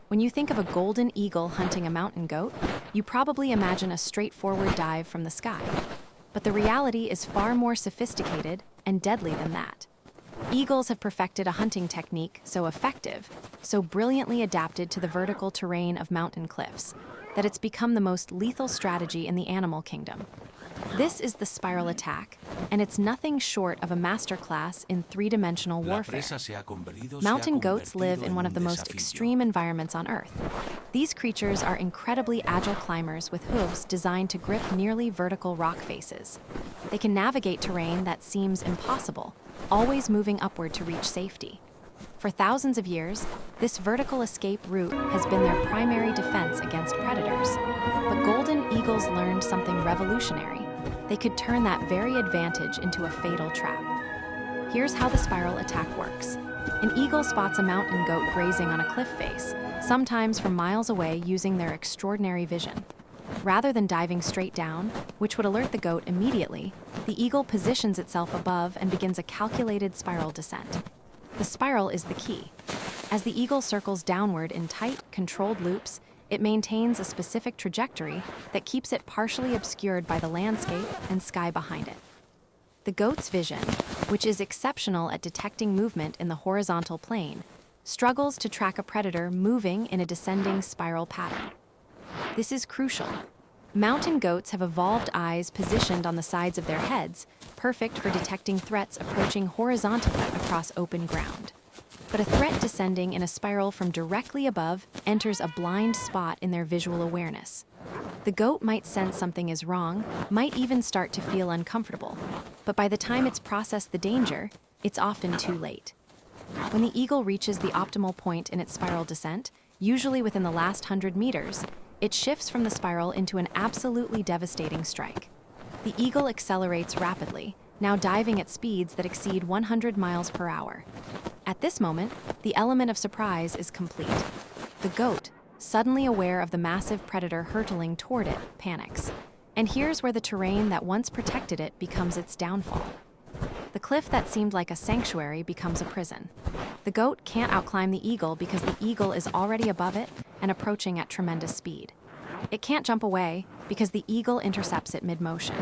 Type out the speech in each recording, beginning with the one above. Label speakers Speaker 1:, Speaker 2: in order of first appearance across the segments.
Speaker 1: When you think of a golden eagle hunting a mountain goat, you probably imagine a straightforward dive from the sky. But the reality is far more sophisticated and deadly than that. Eagles have perfected a hunting technique so effective, so brilliantly adapted to the vertical terrain of mountain cliffs, that it's become the most lethal strategy in the animal kingdom. This is the spiral attack, and it's nothing short of a masterclass in three-dimensional warfare. Mountain goats live in one of the most extreme environments on Earth. These creatures are incredibly agile climbers with hooves designed to grip nearly vertical rock faces. They can navigate terrain that seems impossible, always moving upward to reach safety. For thousands of years, this vertical escape route has been their primary defense against predators. But golden eagles learned something revolutionary. They could turn that very advantage into a fatal trap. Here's how the spiral attack works. An eagle spots a mountain goat grazing on a cliff face, sometimes from miles away using their extraordinary vision. Rather than diving straight down, which would alert the goat immediately, the eagle positions itself above and begins a calculated spiral descent. The spiral is the key. As the eagle circles downward in tight, controlled loops, it maintains a specific trajectory that keeps it partially obscured by the landscape and sky behind it. The goat's vision, which is exceptional at detecting movement in the horizontal plane, struggles to track a predator moving in a descending spiral pattern. This is crucial. Mountain goats have evolved eyes positioned on the sides of their heads, perfect for detecting threats approaching horizontally across open ground. But a threat descending in a spiral from directly above enters a blind spot in their visual awareness. The goat might sense something is wrong, might even start to feel uncomfortable, but by the time it's processed the danger, it's often too late. When the eagle reaches the optimal point in its spiral descent, usually within the last 100 meters, it shifts from the spiral into an absolutely devastating strike. The eagle accelerates rapidly, now diving at speeds that exceed 100 miles per hour. At this moment, the element of surprise is complete. The goat, suddenly aware of the massive predator hurtling toward it, panics. And here's where the terrain that once protected it becomes its downfall. The cliff that seemed like a sanctuary becomes a prison. The goat can't outclimb the eagle because the eagle is already above it and approaching at tremendous speed. It can't jump away because the eagle intercepts it mid-motion.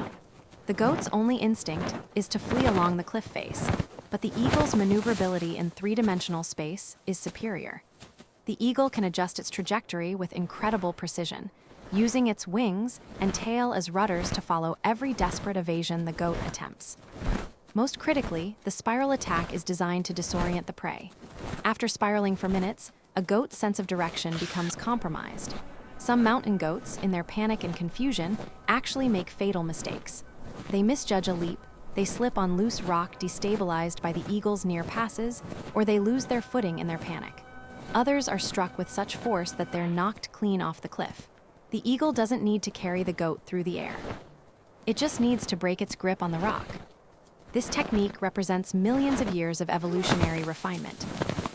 Speaker 1: The goat's only instinct is to flee along the cliff face, but the eagle's maneuverability in three-dimensional space is superior. The eagle can adjust its trajectory with incredible precision, using its wings and tail as rudders to follow every desperate evasion the goat attempts. Most critically, the spiral attack is designed to disorient the prey. After spiraling for minutes, a goat's sense of direction becomes compromised. Some mountain goats, in their panic and confusion, actually make fatal mistakes. They misjudge a leap, they slip on loose rock destabilized by the eagle's near passes, or they lose their footing in their panic. Others are struck with such force that they're knocked clean off the cliff. The eagle doesn't need to carry the goat through the air. It just needs to break its grip on the rock. This technique represents millions of years of evolutionary refinement.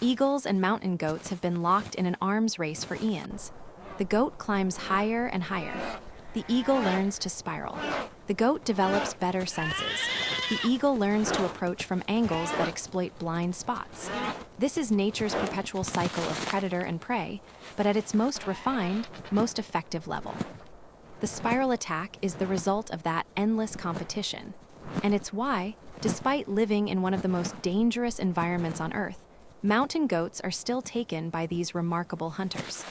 Speaker 1: Eagles and mountain goats have been locked in an arms race for eons. The goat climbs higher and higher. The eagle learns to spiral. The goat develops better senses. The eagle learns to approach from angles that exploit blind spots. This is nature's perpetual cycle of predator and prey, but at its most refined, most effective level. The spiral attack is the result of that endless competition. And it's why, despite living in one of the most dangerous environments on Earth, mountain goats are still taken by these remarkable hunters.